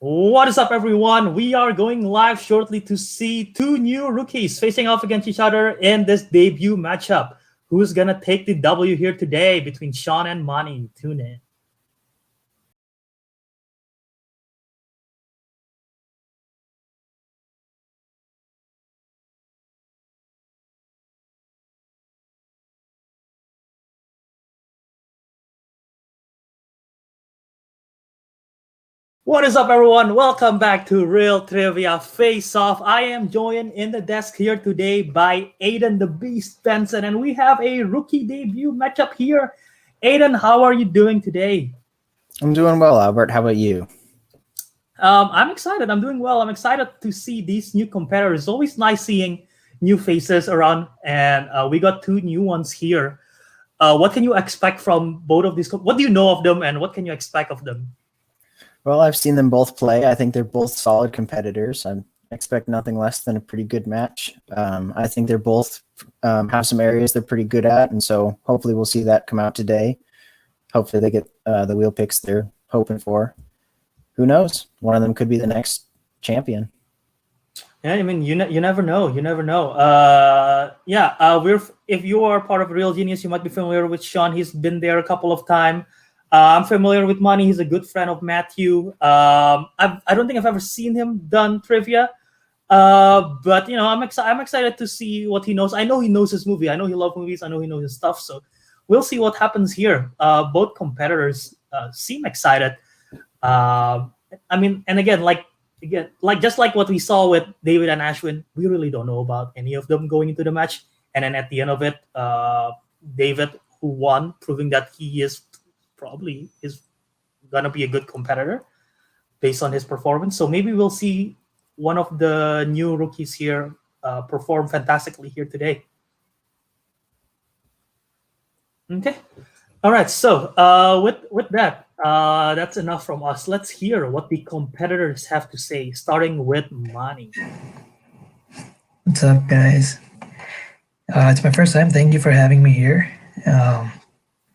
What is up, everyone? We are going live shortly to see two new rookies facing off against each other in this debut matchup. Who's gonna take the W here today between Sean and Mani? Tune in. What is up, everyone? Welcome back to Real Trivia Face Off. I am joined in the desk here today by Aiden the Beast Benson, and we have a rookie debut matchup here. Aiden, how are you doing today? I'm doing well, Albert. How about you? I'm excited. I'm doing well. I'm excited to see these new competitors. It's always nice seeing new faces around, and we got two new ones here. What can you expect from both of these? What do you know of them, and what can you expect of them? Well, I've seen them both play. I think they're both solid competitors. I expect nothing less than a pretty good match. I think they're both have some areas they're pretty good at, and so hopefully we'll see that come out today. Hopefully they get the wheel picks they're hoping for. Who knows? One of them could be the next champion. Yeah, I mean, you never know. You never know. If you are part of Real Genius, you might be familiar with Sean. He's been there a couple of times. I'm familiar with Mani. He's a good friend of Matthew. I don't think I've ever seen him done trivia, but I'm excited to see what he knows. I know he knows his movie. I know he loves movies. I know he knows his stuff. So we'll see what happens here. Both competitors seem excited. Just like what we saw with David and Ashwin, we really don't know about any of them going into the match. And then at the end of it, David, who won, proving that he is gonna be a good competitor based on his performance. So maybe we'll see one of the new rookies here perform fantastically here today. Okay. All right. So with that, that's enough from us. Let's hear what the competitors have to say, starting with Mani. What's up, guys? It's my first time. Thank you for having me here.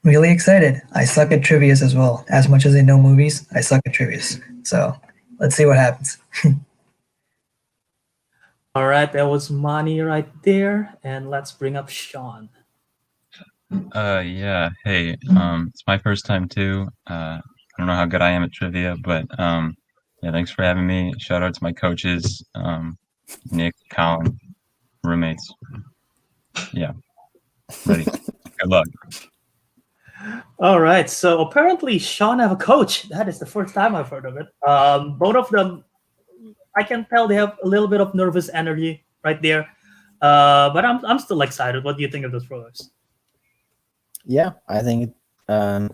Really excited. I suck at trivias as well. As much as I know movies, I suck at trivias. So let's see what happens. All right, that was Mani right there, and let's bring up Sean. Yeah. Hey, it's my first time too. I don't know how good I am at trivia, but yeah, thanks for having me. Shout out to my coaches, Nick, Colin, roommates. Yeah, ready. Good luck. All right, so apparently Sean have a coach. That is the first time I've heard of it. Both of them, I can tell they have a little bit of nervous energy right there. But I'm still excited. What do you think of those brothers? Yeah, I think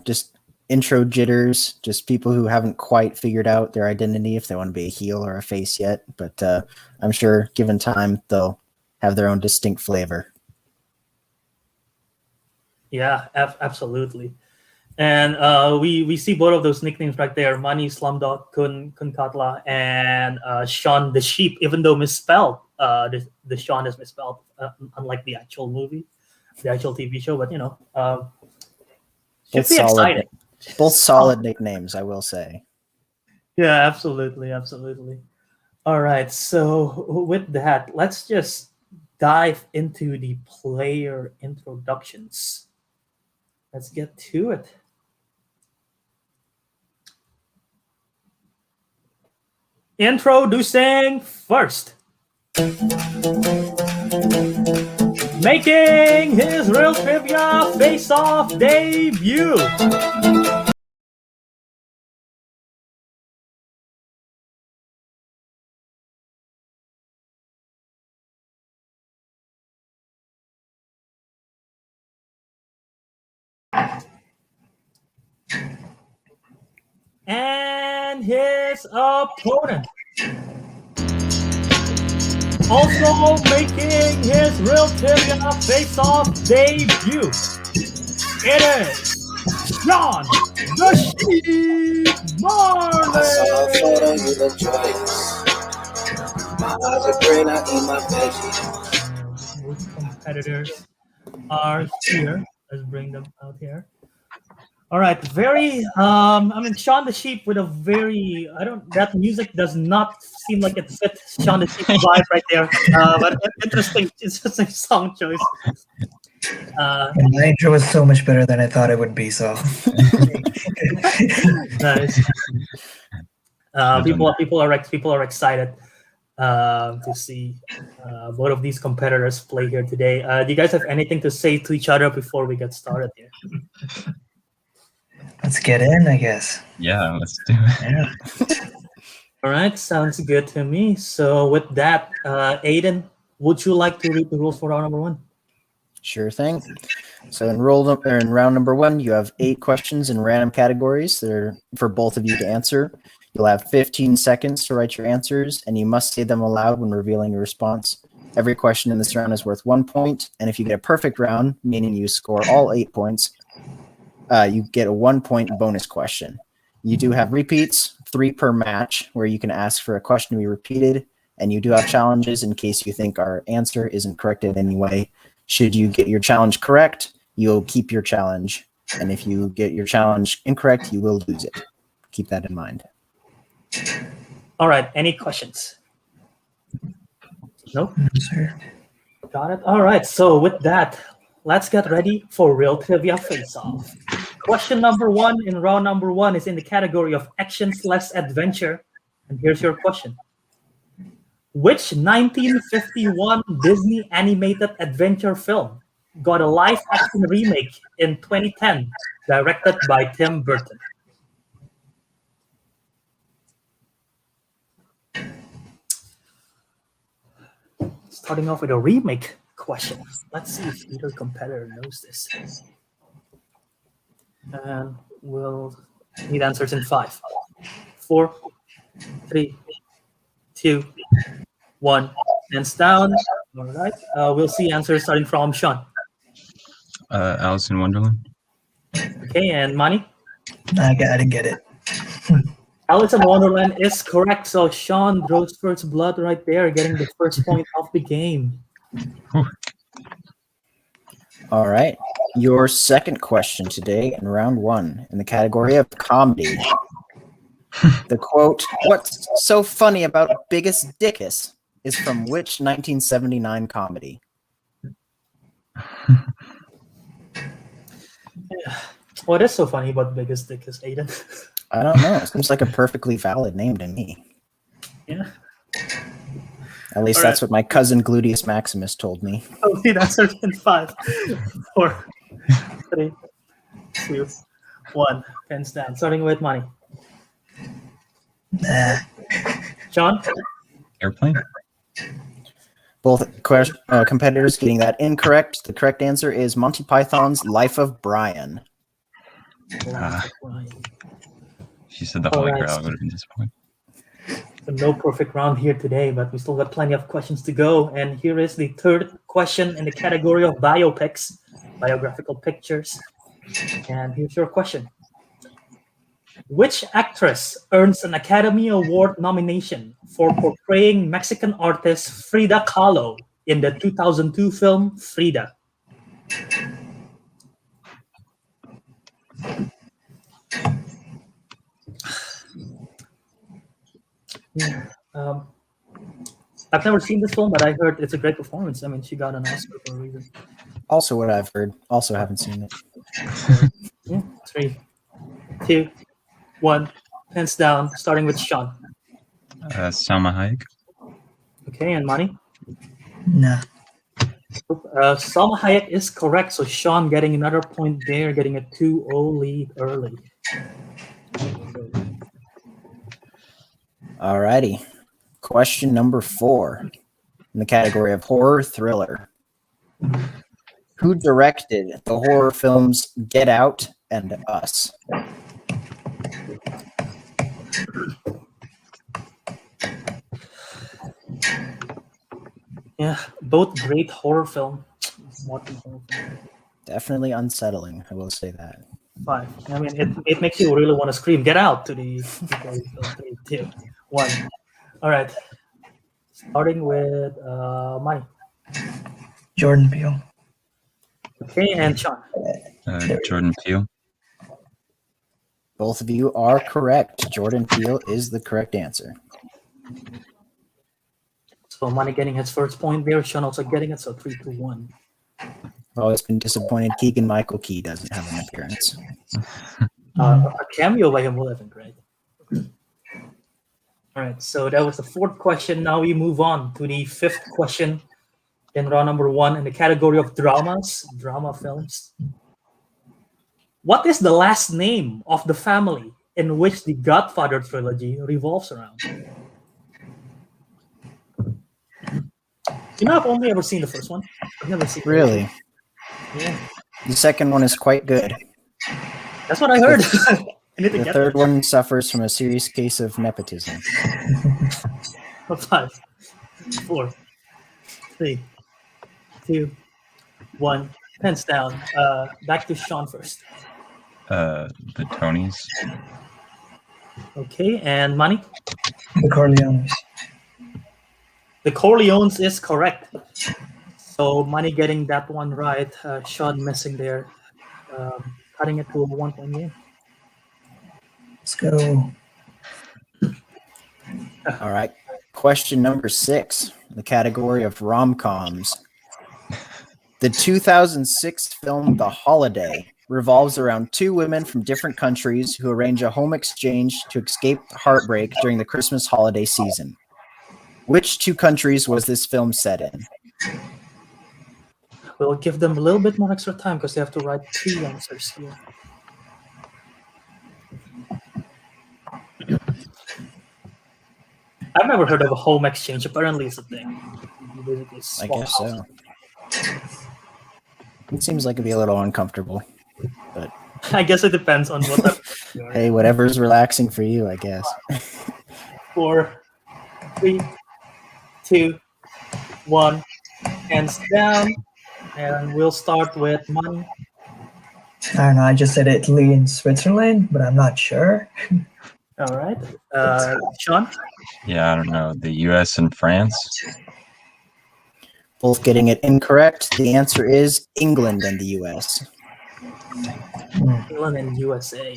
just intro jitters, just people who haven't quite figured out their identity if they want to be a heel or a face yet. But I'm sure given time, they'll have their own distinct flavor. Yeah, absolutely. And we see both of those nicknames right there: Mani Slumdog Kunkatla and Sean the Sheep. Even though misspelled, the Sean is misspelled, unlike the actual movie, the actual TV show. But should be exciting. Both solid nicknames, I will say. Yeah, absolutely. All right, so with that, let's just dive into the player introductions. Let's get to it. Introducing first. Making his Real Trivia Face-Off debut. And his opponent. Also making his Real Trivia Face-Off debut. It is John the Sheep Murley. Both competitors are here. Let's bring them out here. All right, very. Shaun the Sheep with a very. I don't. That music does not seem like it fits Shaun the Sheep vibe right there. But interesting song choice. And my intro was so much better than I thought it would be. So Nice. People are excited to see both of these competitors play here today. Do you guys have anything to say to each other before we get started here? let's get in, I guess. Yeah, let's do it. Yeah. All right, sounds good to me. So with that, Aiden, would you like to read the rules for round number 1? Sure thing. So in round number 1, you have 8 questions in random categories that are for both of you to answer. You'll have 15 seconds to write your answers, and you must say them aloud when revealing your response. Every question in this round is worth 1 point, and if you get a perfect round, meaning you score all 8 points, you get a 1-point bonus question. You do have repeats, 3 per match, where you can ask for a question to be repeated, and you do have challenges in case you think our answer isn't correct in any way. Should you get your challenge correct, you'll keep your challenge, and if you get your challenge incorrect, you will lose it. Keep that in mind. All right, any questions? No? No, sir. Got it. All right, so with that, let's get ready for real trivia face-off. Question number 1 in round number 1 is in the category of action/adventure, and here's your question. Which 1951 Disney animated adventure film got a live-action remake in 2010, directed by Tim Burton? Starting off with a remake question. Let's see if either competitor knows this. And we'll need answers in 5, 4, 3, 2, 1. Hands down. All right. We'll see answers starting from Sean. Alice in Wonderland. Okay, and Mani? I didn't get it. Alice in Wonderland is correct. So Sean draws first blood right there, getting the first point of the game. All right. Your second question today in round 1 in the category of comedy. The quote, "What's so funny about Biggest Dickus?" is from which 1979 comedy? What is so funny about Biggest Dickus, Aiden? I don't know. It seems like a perfectly valid name to me. Yeah. At least that's what my cousin Gluteus Maximus told me. I'll need answers in 5, 4, 3, 2, 1. Hands down. Starting with Mani. Nah. Sean? Airplane. Both competitors getting that incorrect. The correct answer is Monty Python's Life of Brian. She said the Holy Alright. Grail. I would have been disappointed. So no perfect round here today, but we still got plenty of questions to go. And here is the third question in the category of biopics, biographical pictures. And here's your question. Which actress earns an Academy Award nomination for portraying Mexican artist Frida Kahlo in the 2002 film Frida? Yeah. I've never seen this film, but I heard it's a great performance. I mean, she got an Oscar for a reason. Also what I've heard. Also haven't seen it. Yeah. 3, 2, 1. Hands down, starting with Sean. Salma Hayek. Okay, and Mani? Nah. Salma Hayek is correct, so Sean getting another point there, getting a 2-0 lead early. Alrighty. Question number 4 in the category of horror thriller. Who directed the horror films Get Out and Us? Yeah, both great horror film. Definitely unsettling, I will say that. 5. I mean, it makes you really want to scream, "Get out!" to the 3, 2, 1. All right. Starting with Mani. Jordan Peele. Okay, and Sean. Jordan Peele. Both of you are correct. Jordan Peele is the correct answer. So Mani getting his first point there. Sean also getting it. So 3-2-1. I've always been disappointed Keegan Michael Key doesn't have an appearance. A cameo by him will have been great. All right, so that was the fourth question. Now we move on to the fifth question in round number 1 in the category of drama films. What is the last name of the family in which the Godfather trilogy revolves around? I've only ever seen the first one. I've never seen Really? Yeah. The second one is quite good. That's what I heard. The third one suffers from a serious case of nepotism. 5, 4, 3, 2, 1. Pens down. Back to Sean first. The Tonys. Okay, and Mani? The Corleones. The Corleones is correct. So Mani getting that one right. Sean missing there. Cutting it to a 1-point game. Let's go. All right. Question number 6, the category of rom-coms. The 2006 film The Holiday revolves around 2 women from different countries who arrange a home exchange to escape heartbreak during the Christmas holiday season. Which 2 countries was this film set in? We'll give them a little bit more extra time because they have to write 2 answers here. I've never heard of a home exchange. Apparently, it's a thing. I guess so. It seems like it'd be a little uncomfortable, but I guess it depends on what. hey, whatever's relaxing for you, I guess. 4, 3, 2, 1. Hands down, and we'll start with Mani. I don't know. I just said Italy and Switzerland, but I'm not sure. All right, Sean. Yeah, I don't know. The U.S. and France. Both getting it incorrect. The answer is England and the U.S. England and USA.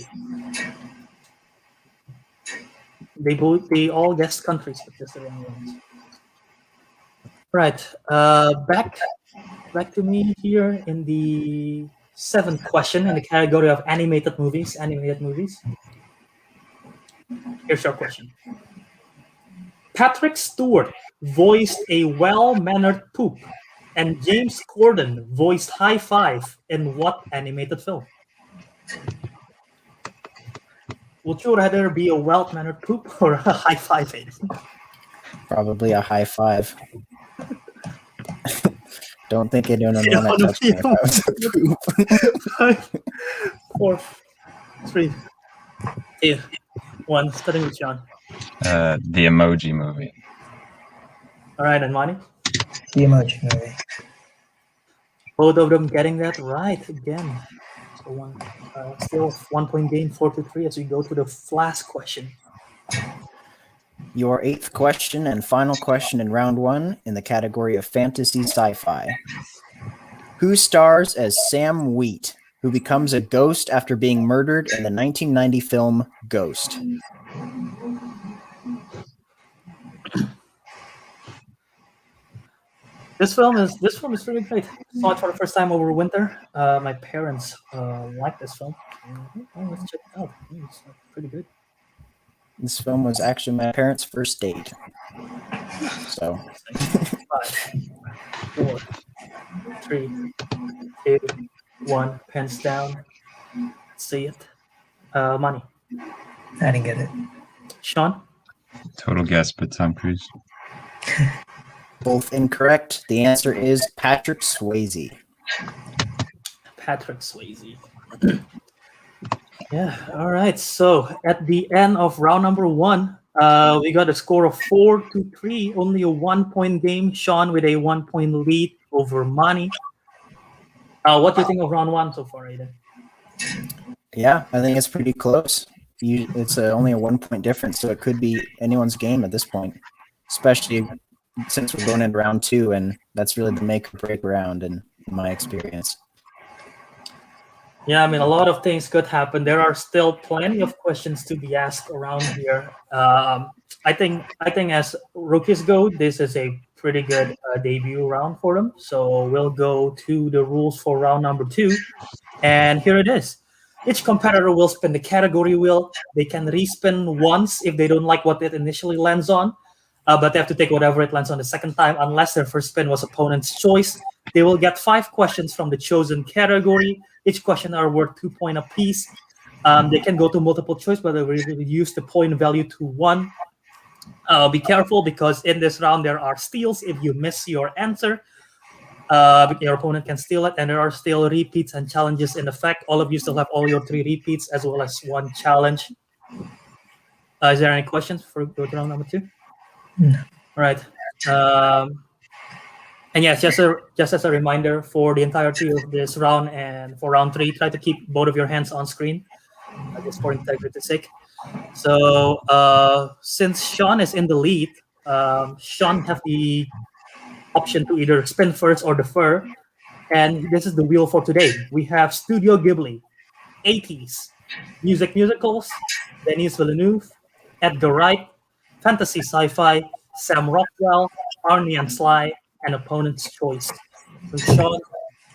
They all guessed countries, but just the wrong ones. Right. Back to me here in the 7th question in the category of animated movies. Here's your question. Patrick Stewart voiced a well-mannered poop, and James Corden voiced High Five in what animated film? Would you rather be a well-mannered poop or a high five? Probably a high five. Don't think anyone would want to touch me if I was a poop. 5, 4, 3, 2, 1. Starting with John. The Emoji Movie. All right, and Mani? The Emoji Movie. Both of them getting that right again. So still 1-point game, 4-3 as we go to the last question. Your 8th question and final question in round 1 in the category of fantasy sci-fi. Who stars as Sam Wheat, who becomes a ghost after being murdered in the 1990 film Ghost? This film is really great. Saw it for the first time over winter. My parents like this film. Let's check it out. It's pretty good. This film was actually my parents' first date. So 5, 4, 3, 2, 1. Pens down. Let's see it. Mani. I didn't get it. Sean. Total guess, but Tom Cruise. both incorrect. The answer is Patrick Swayze. Patrick Swayze. Yeah, all right. So at the end of round number 1, we got a score of 4-3, only a 1-point game. Sean with a 1-point lead over Mani. What do you think of round 1 so far, Aiden? Yeah, I think it's pretty close. It's only a 1-point difference, so it could be anyone's game at this point, especially since we're going into round 2, and that's really the make or break round in my experience. Yeah, I mean, a lot of things could happen. There are still plenty of questions to be asked around here. I think as rookies go, this is a pretty good debut round for them. So we'll go to the rules for round number 2, and here it is. Each competitor will spin the category wheel. They can respin once if they don't like what it initially lands on, but they have to take whatever it lands on the second time, unless their first spin was opponent's choice. They will get 5 questions from the chosen category. Each question are worth 2 points apiece. They can go to multiple choice, but they will reduce the point value to 1. Be careful because in this round there are steals. If you miss your answer, your opponent can steal it, and there are still repeats and challenges in effect. All of you still have all your 3 repeats as well as 1 challenge. Is there any questions for go to round number 2? No. All right. And yes, just as a reminder, for the entirety of this round and for round 3, try to keep both of your hands on screen, just for integrity's sake. So since Sean is in the lead, Sean have the option to either spin first or defer. And this is the wheel for today. We have Studio Ghibli, 80s, musicals, Denis Villeneuve, Edgar Wright, fantasy sci-fi, Sam Rockwell, Arnie and Sly, and opponent's choice. So Sean,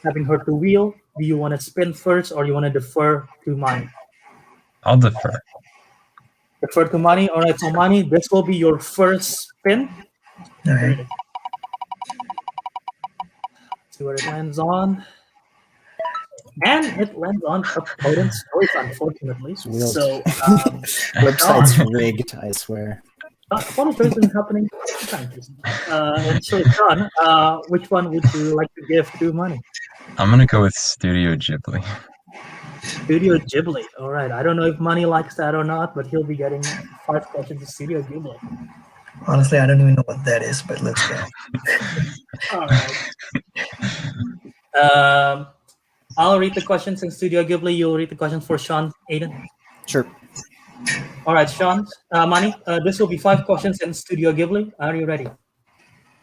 having heard the wheel, do you want to spin first or you want to defer to Mani? I'll defer. Defer to Mani. All right, so Mani, this will be your first spin. All right. See where it lands on. And it lands on opponent's choice, unfortunately. Wheels. So Website's rigged, I swear. opponent's choice isn't happening sometimes. And so Sean, which one would you like to give to Mani? I'm gonna go with Studio Ghibli. Studio Ghibli. All right. I don't know if Mani likes that or not, but he'll be getting 5 questions to Studio Ghibli. Honestly, I don't even know what that is, but let's go. All right. I'll read the questions in Studio Ghibli. You'll read the questions for Sean, Aiden. Sure. All right, Sean, Mani, this will be 5 questions in Studio Ghibli. Are you ready?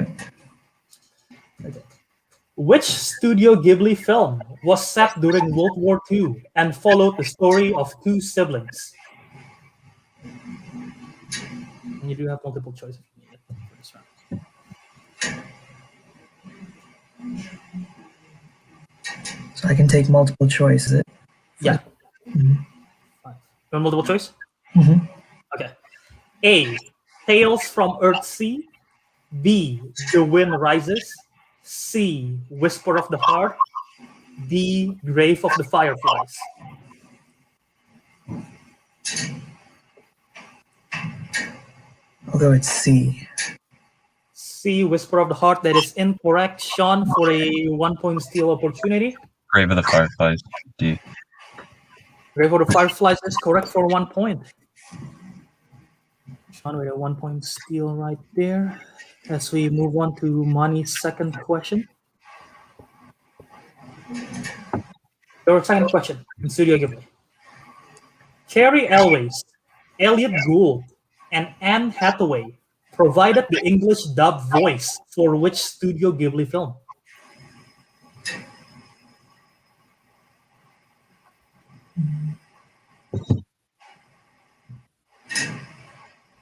Okay. Which Studio Ghibli film was set during World War II and followed the story of 2 siblings? And you do have multiple choice if you need it for this round. So I can take multiple choice, is it? Yeah. Mhm. Fine. You want multiple choice? Mhm. Okay. A, Tales from Earthsea. B, The Wind Rises. C, Whisper of the Heart. D, Grave of the Fireflies. Although it's C. C, Whisper of the Heart. That is incorrect. Sean, for a 1-point steal opportunity. Grave of the Fireflies. D. Grave of the Fireflies is correct for 1 point. Sean with a 1-point steal right there. As we move on to Mani's second question. Your second question in Studio Ghibli. Carrie Elways, Elliot Gould, and Anne Hathaway provided the English dub voice for which Studio Ghibli film?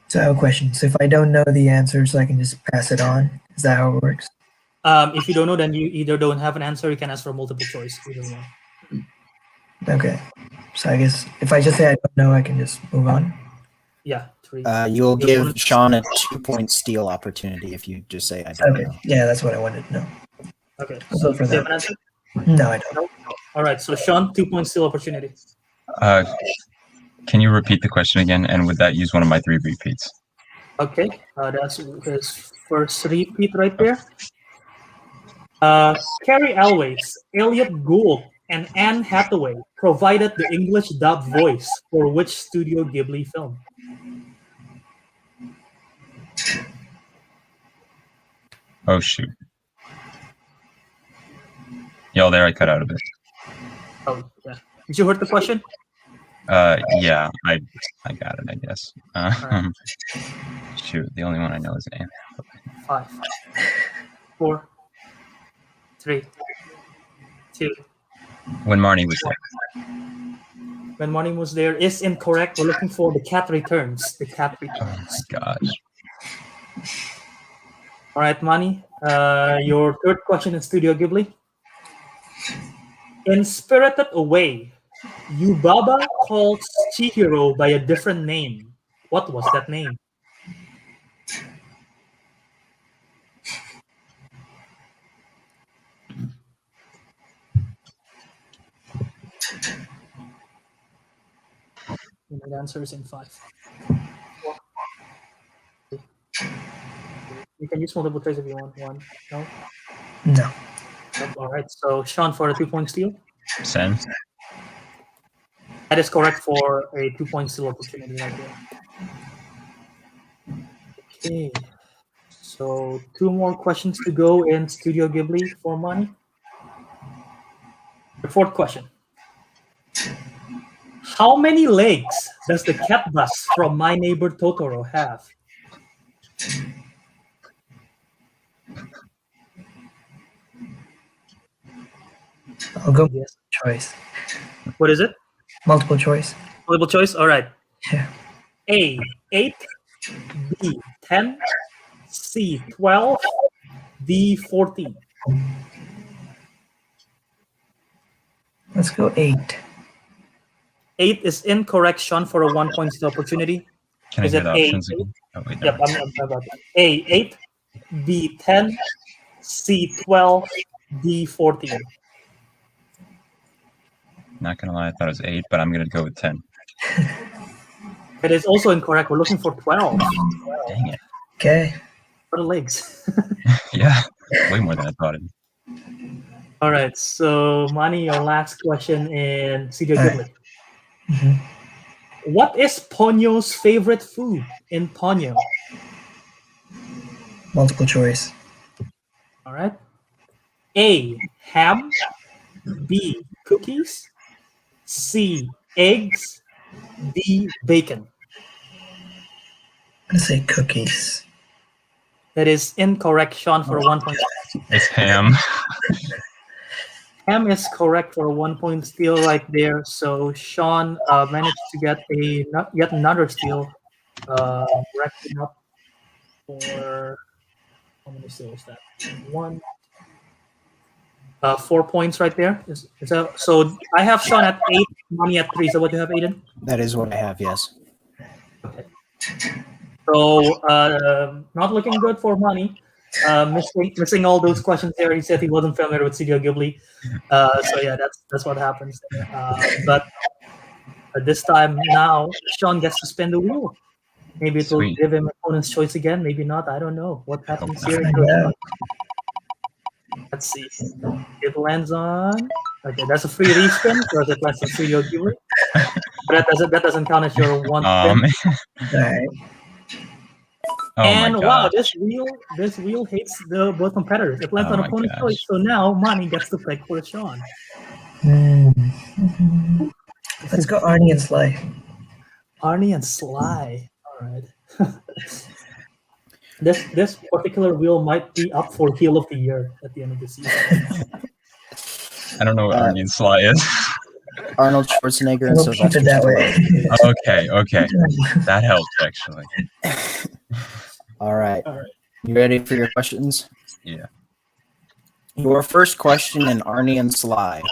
So I have a question. So if I don't know the answers, I can just pass it on. Is that how it works? If you don't know, then you either don't have an answer, you can ask for multiple choice. Either one. Okay. So I guess if I just say I don't know, I can just move on. Yeah, 3. You'll give Sean a 2-point steal opportunity if you just say I don't Okay. know. Yeah, that's what I wanted to know. Okay, I'll so go for do you have that. an answer? No, I don't. All right, so Sean, 2-point steal opportunity. Can you repeat the question again? And would that use one of my 3 repeats? Okay, that's his first repeat right there. Carrie Elways, Elliot Gould, and Anne Hathaway provided the English dub voice for which Studio Ghibli film? Oh, shoot. Y'all there, I cut out a bit. Oh, yeah. Did you heard the question? Yeah, I got it, I guess. Right. Shoot, the only one I know is Anne. 5, 4, 3, 2, When Marnie was there. When Mani was there is incorrect. We're looking for The Cat Returns. The Cat Oh Returns. my gosh. All right, Mani. Your third question in Studio Ghibli. In Spirited Away, Yubaba calls Chihiro by a different name. What was that name? And the answer is in 5. 4. You can use multiple choice if you want. 1. No? No. Nope. All right. So, Sean for a 2-point steal. Sen. That is correct for a 2-point steal opportunity right there. Okay. So 2 more questions to go in Studio Ghibli for Mani. The fourth question. How many legs does the cat bus from My Neighbor Totoro have? I'll go Yes. choice. What is it? Multiple choice. Multiple choice? All right. Yeah. A, 8. B, 10. C, 12. D, 14. Let's go 8. 8 is incorrect, Sean, for a 1-point steal opportunity. Can Is I it get A? options again? Oh, wait, Yep, no. I'm about that. A, 8. B, 10. C, 12. D, 14. Not gonna lie, I thought it was 8, but I'm gonna go with 10. It is also incorrect. We're looking for 12. Dang it. Okay. For the legs. Yeah, way more than I thought. All right. So, Mani, your last question in Studio All Ghibli. right. Mhm. What is Ponyo's favorite food in Ponyo? Multiple choice. All right. A, ham. B, cookies. C, eggs. D, bacon. I'm gonna say cookies. That is incorrect, Sean, for a 1-point. It's ham. Ham is correct for a 1-point steal right there. So Sean managed to get yet another steal, racking up for how many steals is that? 1, 4 points right there. So I have Sean at 8, Mani at 3. So what do you have, Aiden? That is what I have. Yes. Okay. So not looking good for Mani. Missing all those questions there. He said he wasn't familiar with Studio Ghibli. So yeah, that's what happens there. But this time now, Sean gets to spin the wheel. Maybe it will Sweet. give him opponent's choice again. Maybe not. I don't know what happens here. Yeah. Let's see. It lands on. Okay, that's a free respin because it lands on Studio Ghibli. But that doesn't count as your one spin. All right. Oh And my wow, god. this wheel hates both competitors. It lands Oh on my opponent's gosh. choice. So now Mani gets to pick for Sean. Mhm. Let's go Arnie and Sly. Arnie and Sly. All right. This particular wheel might be up for heel of the year at the end of the season. I don't know what Arnie and Sly is. Arnold Schwarzenegger and We'll keep Sylvester it that way. Stallone. Okay. That helped, actually. All right. All right. You ready for your questions? Yeah. Your first question in Arnie and Sly.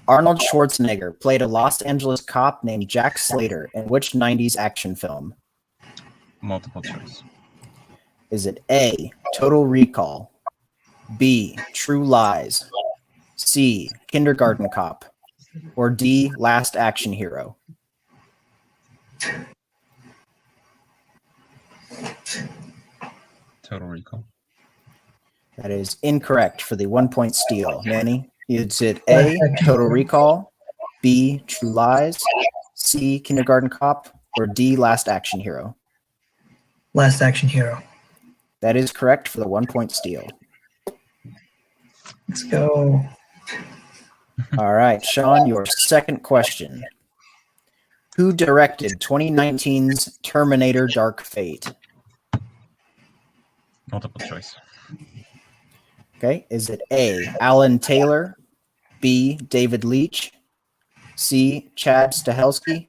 Arnold Schwarzenegger played a Los Angeles cop named Jack Slater in which 90s action film? Multiple choice. Is it A, Total Recall, B, True Lies, C, Kindergarten Cop, or D, Last Action Hero? Total Recall. That is incorrect for the 1-point steal. Manny, is it A, Total Recall, B, True Lies, C, Kindergarten Cop, or D, Last Action Hero? Last Action Hero. That is correct for the 1-point steal. Let's go. All right, Sean, your second question. Who directed 2019's Terminator Dark Fate? Multiple choice. Okay, is it A, Alan Taylor, B. David Leach, C. Chad Stahelski,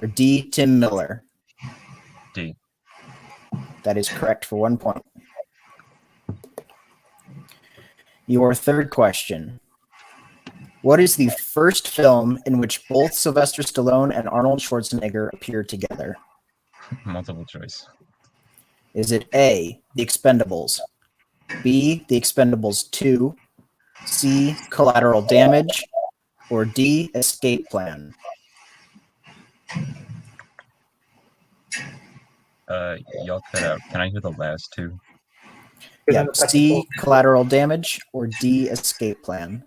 or D. Tim Miller? D. That is correct for 1 point. Your third question. What is the first film in which both Sylvester Stallone and Arnold Schwarzenegger appear together? Multiple choice. Is it A, The Expendables, B, The Expendables 2, C, Collateral Damage, or D, Escape Plan? Y'all cut out. Can I hear the last two? Yeah, C, Collateral Damage, or D, Escape Plan?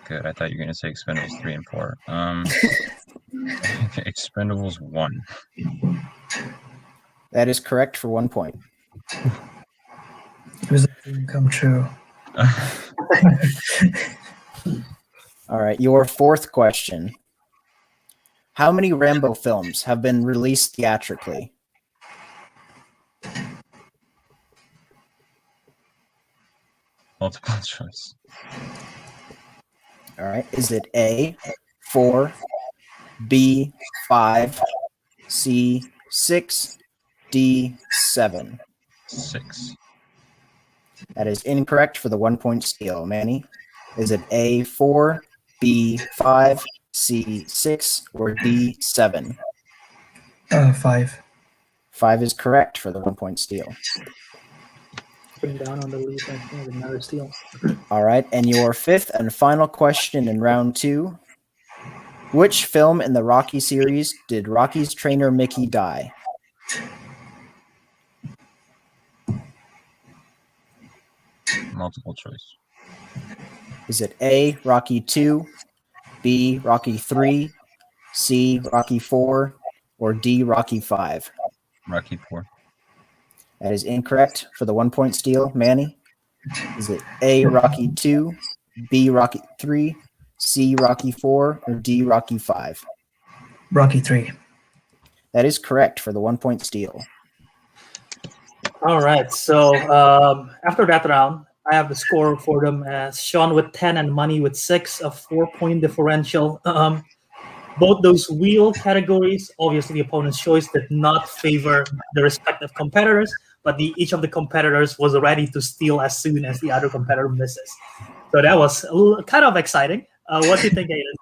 Good. I thought you were gonna say Expendables 3 and 4. Expendables 1. That is correct for 1 point. It was a dream come true. All right, your fourth question. How many Rambo films have been released theatrically? Multiple choice. All right, is it A, 4, B, 5, C, 6, D, 7? 6. That is incorrect for the 1 point steal. Manny, is it A, 4, B, 5, C, 6, or D, 7? 5. 5 is correct for the 1 point steal. Putting down on the lead with another steal. All right, and your fifth and final question in round 2. Which film in the Rocky series did Rocky's trainer Mickey die? Multiple choice. Is it A, Rocky 2, B, Rocky 3, C, Rocky 4, or D, Rocky 5? Rocky 4. That is incorrect for the 1 point steal. Manny, is it A, Rocky 2, B, Rocky 3, C, Rocky 4, or D, Rocky 5? Rocky 3. That is correct for the 1 point steal. All right. So after that round, I have the score for them as Sean with 10 and Mani with 6, a 4-point differential. Both those wheel categories, obviously the opponent's choice, did not favor the respective competitors, but each of the competitors was ready to steal as soon as the other competitor misses. So that was kind of exciting. What do you think, Aiden?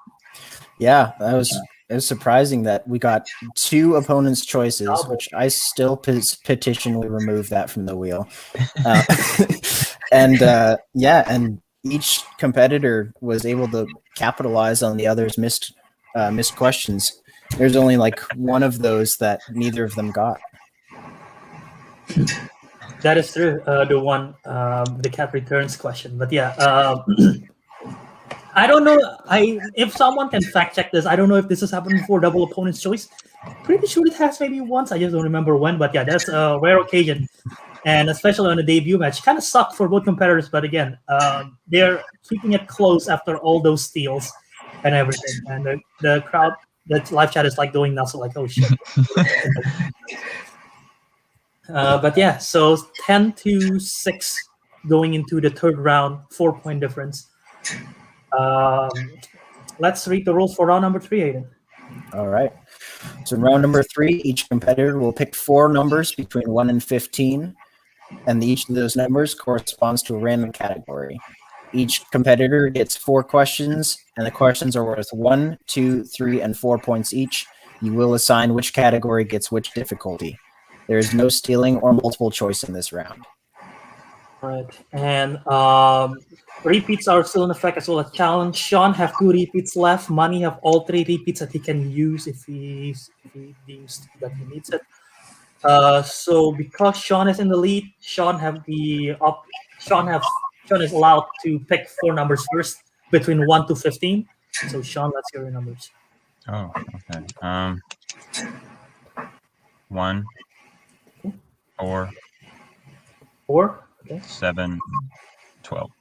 Yeah, it was surprising that we got 2 opponents' choices, which I still petition we remove that from the wheel. And each competitor was able to capitalize on the other's missed questions. There's only like one of those that neither of them got. That is true. The one, the cat returns question. But yeah, I don't know. If someone can fact check this, I don't know if this has happened before. Double opponent's choice. Pretty sure it has maybe once. I just don't remember when. But yeah, that's a rare occasion, and especially on a debut match, kind of sucked for both competitors. But again, they're keeping it close after all those steals and everything. And the crowd, the live chat is like going nuts, like, oh shit. But yeah, so 10-6 going into the third round, 4-point difference. Let's read the rules for round number 3, Aiden. All right. So in round number 3, each competitor will pick 4 numbers between 1 and 15, and each of those numbers corresponds to a random category. Each competitor gets 4 questions, and the questions are worth 1, 2, 3, and 4 points each. You will assign which category gets which difficulty. There is no stealing or multiple choice in this round. Right. And repeats are still in effect as well as challenge. Sean have 2 repeats left. Mani have all 3 repeats that he can use if he deems that he needs it. So because Sean is in the lead, Sean is allowed to pick 4 numbers first between 1 to 15. So Sean, let's hear your numbers. Oh, okay. 1, 4, 4. Okay. 7, 12.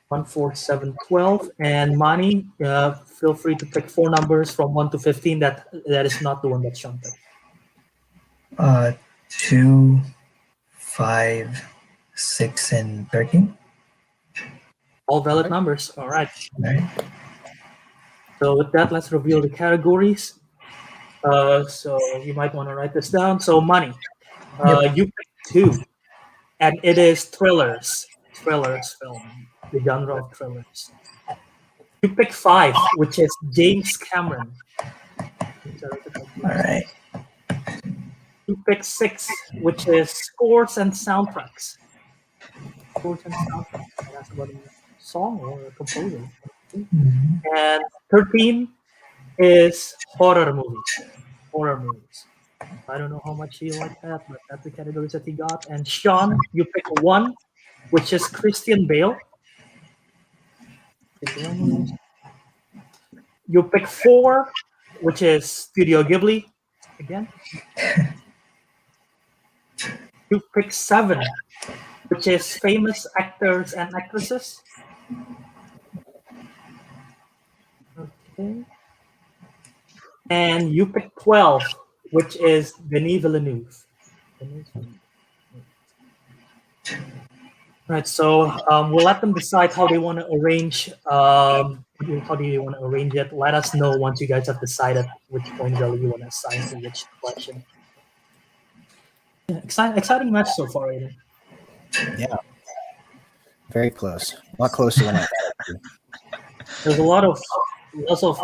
1, 4, 7, 12. And Mani, feel free to pick 4 numbers from 1 to 15. That is not the one that Sean picked. 2, 5, 6, and 13. All valid numbers. All right. All right. So with that, let's reveal the categories. So you might want to write this down. So money. You picked 2, and it is thrillers. Thrillers film. The genre of thrillers. You pick 5, which is James Cameron. All right. You pick 6, which is scores and soundtracks. Scores and soundtracks. That's about a song or a composer. Mhm. And 13 is horror movies. Horror movies. I don't know how much you like that, but that's the categories that he got. And Sean, you pick 1, which is Christian Bale. You pick 4, which is Studio Ghibli. Again. You pick 7, which is famous actors and actresses. Okay. And you pick 12, which is Denis Villeneuve. Right, so we'll let them decide how they want to arrange. How do you want to arrange it? Let us know once you guys have decided which point value you want to assign to which question. Yeah, exciting match so far, Aiden. Yeah. Very close. A lot closer than I thought. There's lots of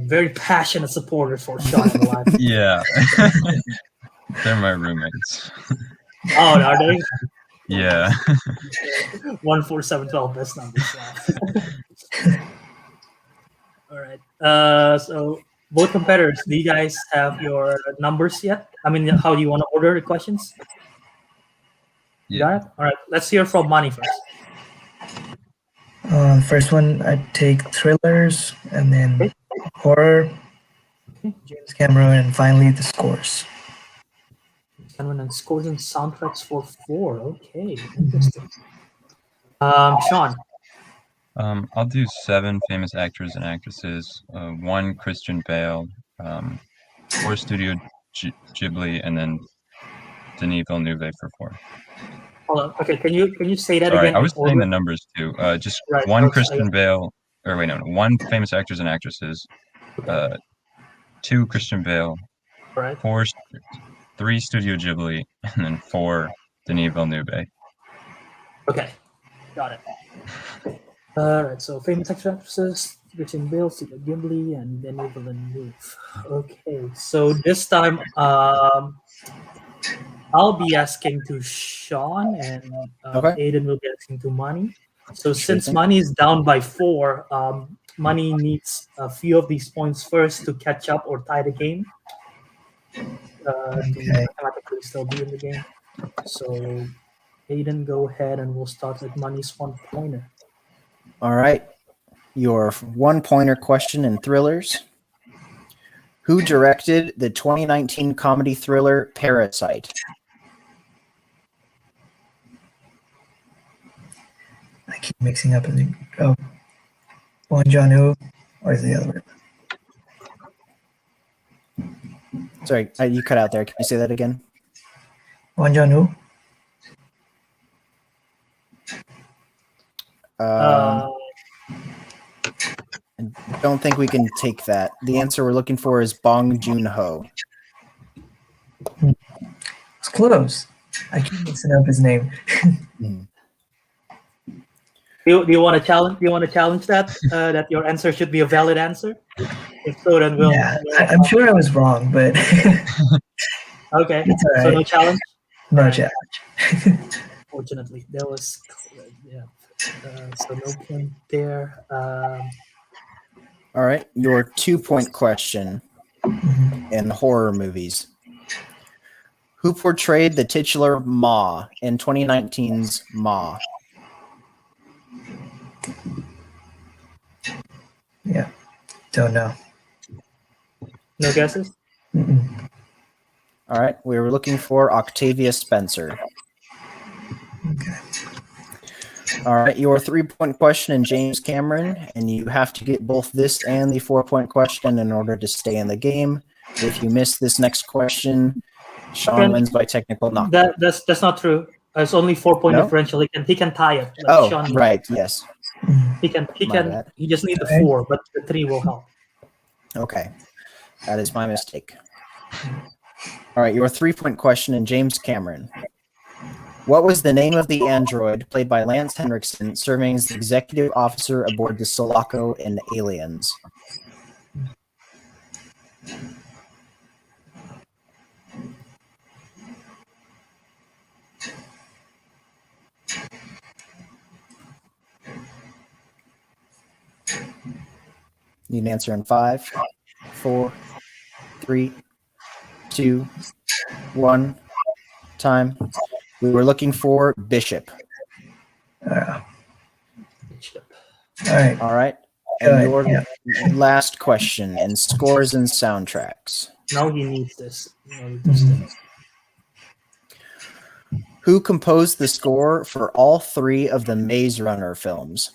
very passionate supporters for Sean in the live. Yeah. They're my roommates. Oh, are they? Yeah. 1, 4, 7, 12 best numbers. Wow. All right. So both competitors, do you guys have your numbers yet? I mean, how do you want to order the questions? You got it? All right. Let's hear from Mani first. First one, I take thrillers, and then horror, James Cameron, and finally the scores. Cameron and scores and soundtracks for 4. Okay, interesting. Sean. I'll do 7 famous actors and actresses, 1 Christian Bale, 4 Studio Ghibli, and then Denis Villeneuve for 4. Hold on. Okay, can you say that Sorry, again? I was saying the numbers too. Just Right, 1 Christian Bale, or wait, no, 1 famous actors and actresses, 2 Christian Bale, Right. 3 Studio Ghibli, and then 4 Denis Villeneuve. Okay, got it. All right, so famous actresses, Christian Bale, Studio Ghibli, and Denis Villeneuve. Okay, so this time, I'll be asking to Sean, and Aiden will be asking to Mani. So since Mani is down by 4, Mani needs a few of these points first to catch up or tie the game. To mathematically still be in the game. So Aiden, go ahead, and we'll start with Mani's 1-pointer. All right. Your 1-pointer question in thrillers. Who directed the 2019 comedy thriller Parasite? I keep mixing up. Bong Joon-ho, or is the other one? Sorry, you cut out there. Can you say that again? Bong Joon-ho. I don't think we can take that. The answer we're looking for is Bong Joon-ho. It's close. I keep mixing up his name. Do you want to challenge? Do you want to challenge that? That your answer should be a valid answer. If so, then we'll. Yeah, I'm sure I was wrong, but okay. It's all right. So no challenge. No challenge. Fortunately, there was so no point there. All right, your 2-point question in horror movies. Who portrayed the titular Ma in 2019's Ma? Yeah, don't know. No guesses? Mm-mm. All right, we were looking for Octavia Spencer. Okay. All right, your 3-point question in James Cameron, and you have to get both this and the 4-point question in order to stay in the game. If you miss this next question, Sean wins by technical knockout. That's not true. It's only 4-point No? differential. He can tie it. Oh, Sean right, yes. He can. My bad. He just need the Okay. 4, but the 3 will help. Okay, that is my mistake. All right, your 3-point question in James Cameron. What was the name of the android played by Lance Henriksen serving as the executive officer aboard the Sulaco in Aliens? Need an answer in 5, 4, 3, 2, 1. Time. We were looking for Bishop. All right. All right. Go And ahead, your yeah. last question in scores and soundtracks. Now he needs this. You know, this thing. Who composed the score for all 3 of the Maze Runner films?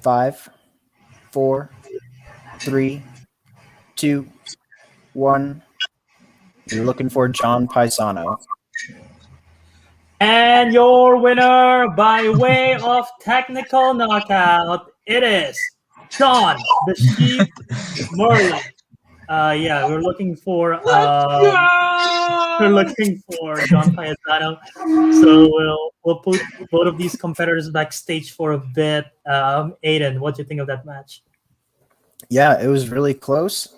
Five, 4, 3, 2, 1. You're looking for John Paisano. And your winner by way of technical knockout, it is John the Sheep Murley. Yeah, we're looking for John Paisano. So we'll put both of these competitors backstage for a bit. Aiden, what do you think of that match? Yeah, it was really close.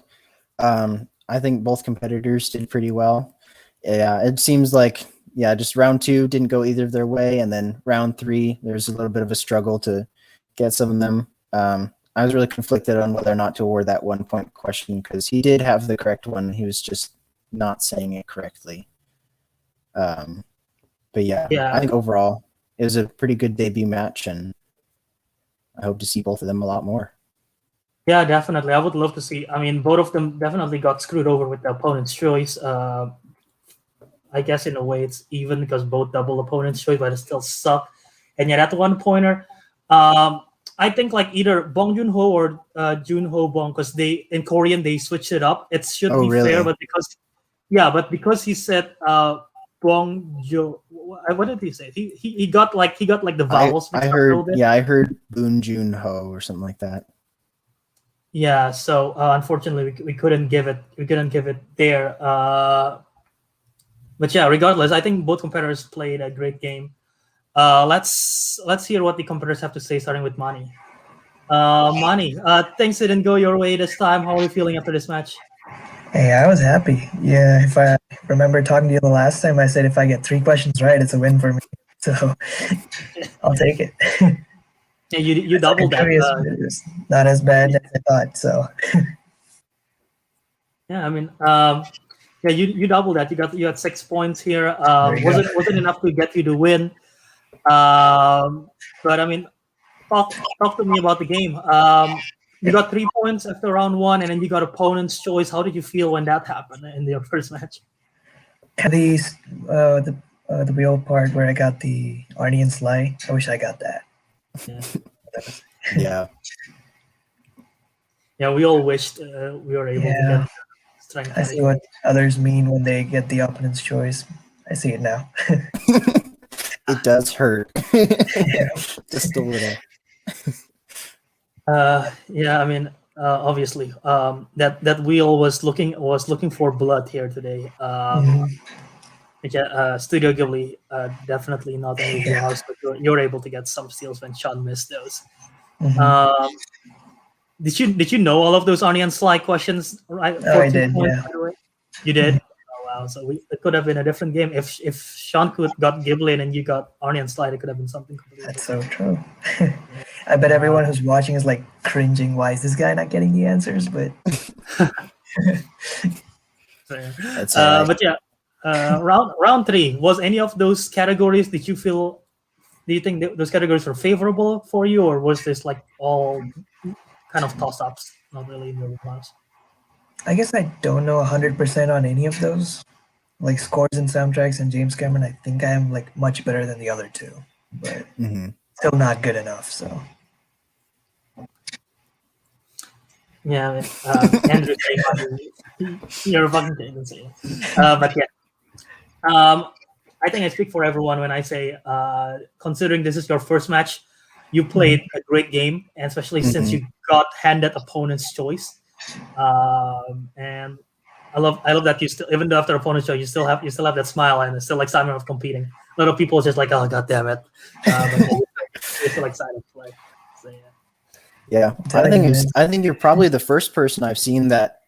I think both competitors did pretty well. Yeah, it seems like just round 2 didn't go either of their way, and then round 3 there's a little bit of a struggle to get some of them. I was really conflicted on whether or not to award that 1-point question because he did have the correct one. He was just not saying it correctly. But yeah, I think overall it was a pretty good debut match, and I hope to see both of them a lot more. Yeah, definitely. I would love to see. I mean, both of them definitely got screwed over with the opponent's choice. I guess in a way it's even because both double opponent's choice, but it still sucked. And yet at the 1-pointer, I think like either Bong Joon-ho or Joon-ho Bong, because they in Korean they switched it up. It should be really? fair, but because he said Bong Jo, what did he say? He got like the vowels. I heard Boon Joon-ho or something like that. Yeah, so unfortunately we couldn't give it there. But yeah, regardless, I think both competitors played a great game. Let's hear what the competitors have to say, starting with Mani. Mani, things didn't go your way this time. How are you feeling after this match? Hey, I was happy. Yeah, if I remember talking to you the last time, I said if I get 3 questions right, it's a win for me. So I'll take it. Yeah, you doubled that. It was not as bad as I thought. So yeah, I mean, yeah, you doubled that. You had 6 points here. Wasn't enough to get you to win. But I mean, talk to me about the game. You got 3 points after round 1, and then you got opponent's choice. How did you feel when that happened in your first match? The real part where I got the Arnie and Sly, I wish I got that. Yeah. Yeah, we all wished we were able to get strength. I see what others mean when they get the opponent's choice. I see it now. It does hurt. Just a little. Yeah, I mean, obviously, that wheel was looking for blood here today. Yeah, Studio Ghibli definitely not in your house, but you're able to get some steals when Sean missed those. Did you know all of those Arnie and Sly questions? Right? Oh, I did. Points, Yeah. by the way? You did. Oh wow! So it could have been a different game if Sean got Ghibli and you got Arnie and Sly. It could have been something completely That's different. so true. I bet everyone who's watching is like cringing. Why is this guy not getting the answers? But That's all right. But yeah, round 3 was any of those categories? Do you think those categories were favorable for you, or was this like all kind of toss-ups, not really in your plans? I guess I don't know 100% on any of those. Like scores and soundtracks and James Cameron, I think I am like much better than the other 2, but still not good enough. So Yeah, Andrew saying you're fucking insane. But yeah, I think I speak for everyone when I say, considering this is your first match, you played a great game, and especially since you got handed opponent's choice. And I love that you still, even though after opponent's choice, you still have that smile and it's still excitement of competing. A lot of people are just like, oh god damn it, but you're still excited to play. So yeah. Yeah, I think you're probably the first person I've seen that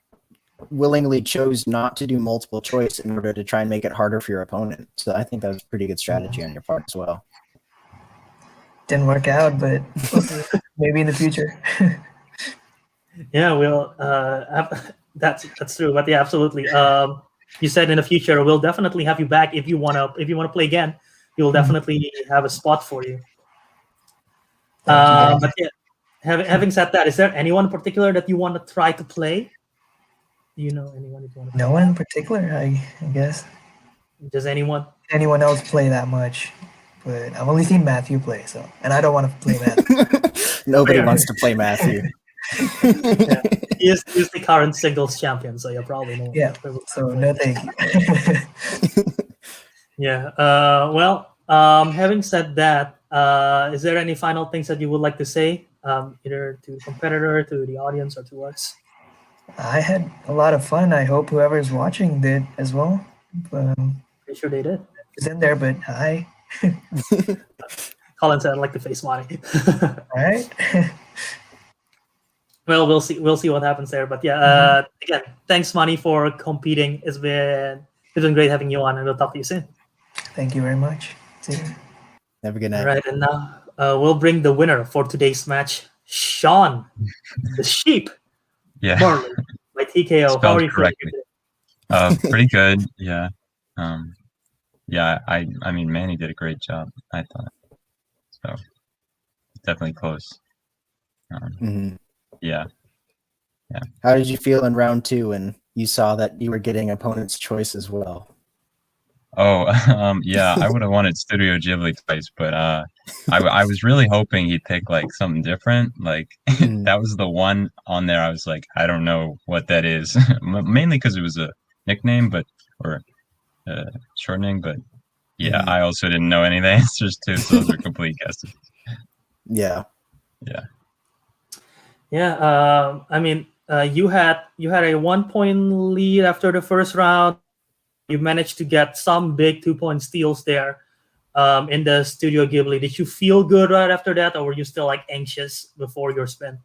willingly chose not to do multiple choice in order to try and make it harder for your opponent. So I think that was a pretty good strategy on your part as well. Didn't work out, but maybe in the future. Yeah, we'll that's true. But yeah, absolutely. You said in the future we'll definitely have you back if you wanna play again. We'll definitely have a spot for you. But yeah, having said that, is there anyone in particular that you want to try to play? Do you know anyone that you want to play? No one in particular, I guess. Does anyone else play that much? But I've only seen Matthew play, and I don't want to play Matthew. Nobody wants to play Matthew. Yeah. He's the current singles champion, so you'll probably know. Yeah. So no thank you. Yeah. Well, having said that, is there any final things that you would like to say, either to the competitor, to the audience, or to us? I had a lot of fun. I hope whoever's watching did as well. Pretty sure they did. It's in there, but hi. Colin said, "I'd like to face Mani." All right. Well, we'll see what happens there. But yeah, again, thanks, Mani, for competing. It's been great having you on, and we'll talk to you soon. Thank you very much. See you. Have a good night. All right, and now we'll bring the winner for today's match, Sean, the sheep. Yeah. Murley, by TKO. How are you feeling? Pretty good. Yeah. Yeah. I mean, Manny did a great job, I thought. So definitely close. Yeah. How did you feel in round 2 when you saw that you were getting opponent's choice as well? Oh, yeah, I would have wanted Studio Ghibli twice, but I was really hoping he'd pick like something different. Like that was the one on there. I was like, I don't know what that is, mainly because it was a nickname, or shortening. But yeah, I also didn't know any of the answers too, so those are complete guesses. Yeah. I mean, you had a 1-point lead after the first round. You managed to get some big 2-point steals there in the Studio Ghibli. Did you feel good right after that, or were you still like anxious before your spin?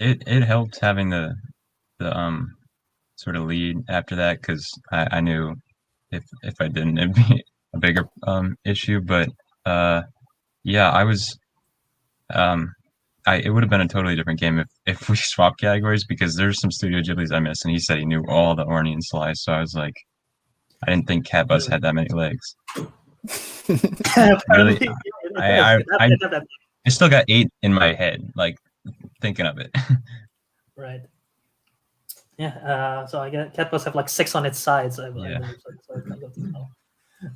It helped having the sort of lead after that, because I knew if I didn't, it'd be a bigger issue. But yeah, I was it would have been a totally different game if we swapped categories, because there's some Studio Ghiblis I missed, and he said he knew all the Orny and Sly, so I was like, I didn't think Cat Bus had that many legs. Really, I still got 8 in my head, like thinking of it. Right. Yeah. So I guess Cat Bus have like 6 on its sides. I believe.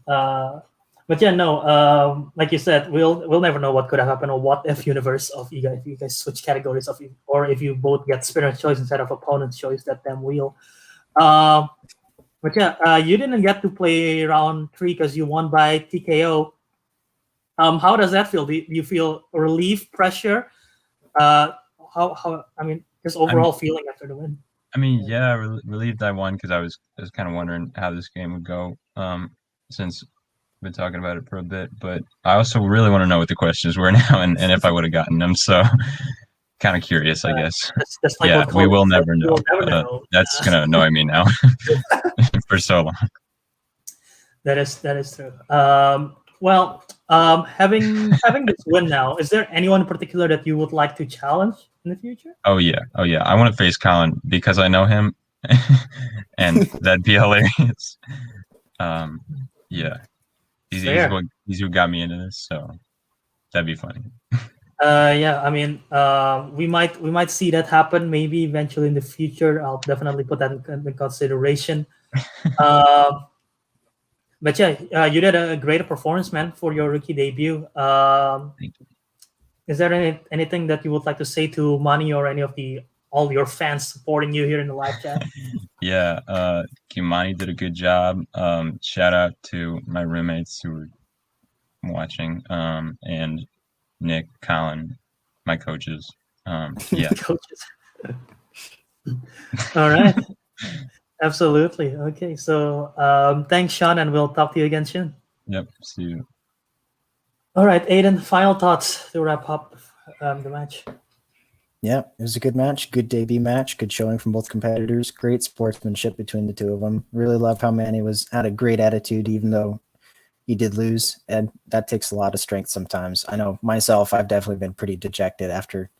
Yeah. But yeah, no. Like you said, we'll never know what could have happened, or what if universe of you guys switch categories or if you both get spinner choice instead of opponent's choice. That damn wheel. But yeah, you didn't get to play round 3 because you won by TKO. How does that feel? Do you feel relief, pressure? How? I mean, just overall feeling after the win. I mean, yeah, relieved I won, because I was kind of wondering how this game would go. Since we've been talking about it for a bit, but I also really want to know what the questions were now, and if I would have gotten them. So kind of curious, I guess. Just like yeah, we will never know. We'll never know. That's gonna annoy me now for so long. That is true. Well, having this win now, is there anyone in particular that you would like to challenge in the future? Oh yeah. I want to face Colin because I know him, and that'd be hilarious. Yeah, he's who got me into this, so that'd be funny. Yeah, I mean, we might see that happen maybe eventually in the future. I'll definitely put that in consideration. But yeah, you did a great performance, man, for your rookie debut. Thank you. Is there anything that you would like to say to Mani or any of the all your fans supporting you here in the live chat. Yeah, Kimani did a good job. Shout out to my roommates who were watching, and Nick, Colin, my coaches. Yeah. Coaches. All right. Absolutely. Okay. So thanks, Sean, and we'll talk to you again soon. Yep. See you. All right, Aiden, final thoughts to wrap up the match. Yeah, it was a good match, good debut match, good showing from both competitors, great sportsmanship between the two of them. Really love how Manny had a great attitude, even though he did lose, and that takes a lot of strength sometimes. I know myself, I've definitely been pretty dejected after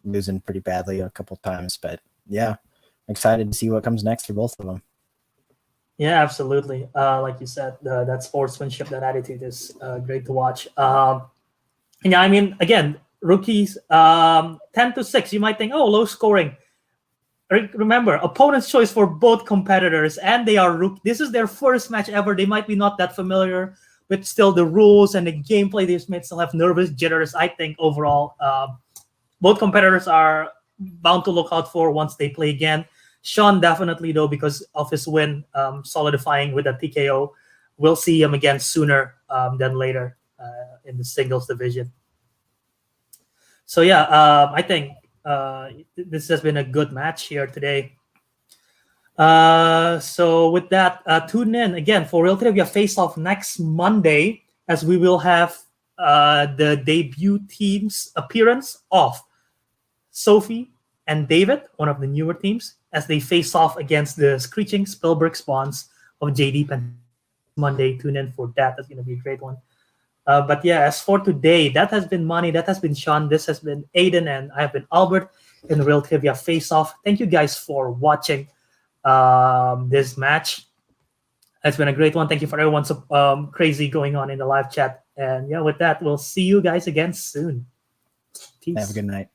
losing pretty badly a couple times, but yeah, excited to see what comes next for both of them. Yeah, absolutely. Like you said, that sportsmanship, that attitude is great to watch. Yeah, I mean, again, rookies, 10-6. You might think, oh, low scoring. Remember, opponent's choice for both competitors, and they are rookie. This is their first match ever. They might be not that familiar with still the rules and the gameplay. They might still have nervous jitters. I think overall, both competitors are bound to look out for once they play again. Sean definitely, though, because of his win solidifying with a TKO. We'll see him again sooner than later in the singles division. So yeah, I think this has been a good match here today. So with that, tune in again for Real Trivia Face Off next Monday, as we will have the debut team's appearance of Sophie and David, one of the newer teams, as they face off against the Screeching Spellbrick Spawns of JD Pen. Monday, tune in for that. That's going to be a great one. But yeah, as for today, that has been Mani, that has been Sean, this has been Aiden, and I have been Albert in the Real Trivia Face Off. Thank you guys for watching this match. It's been a great one. Thank you for everyone's crazy going on in the live chat. And yeah, with that, we'll see you guys again soon. Peace. Have a good night.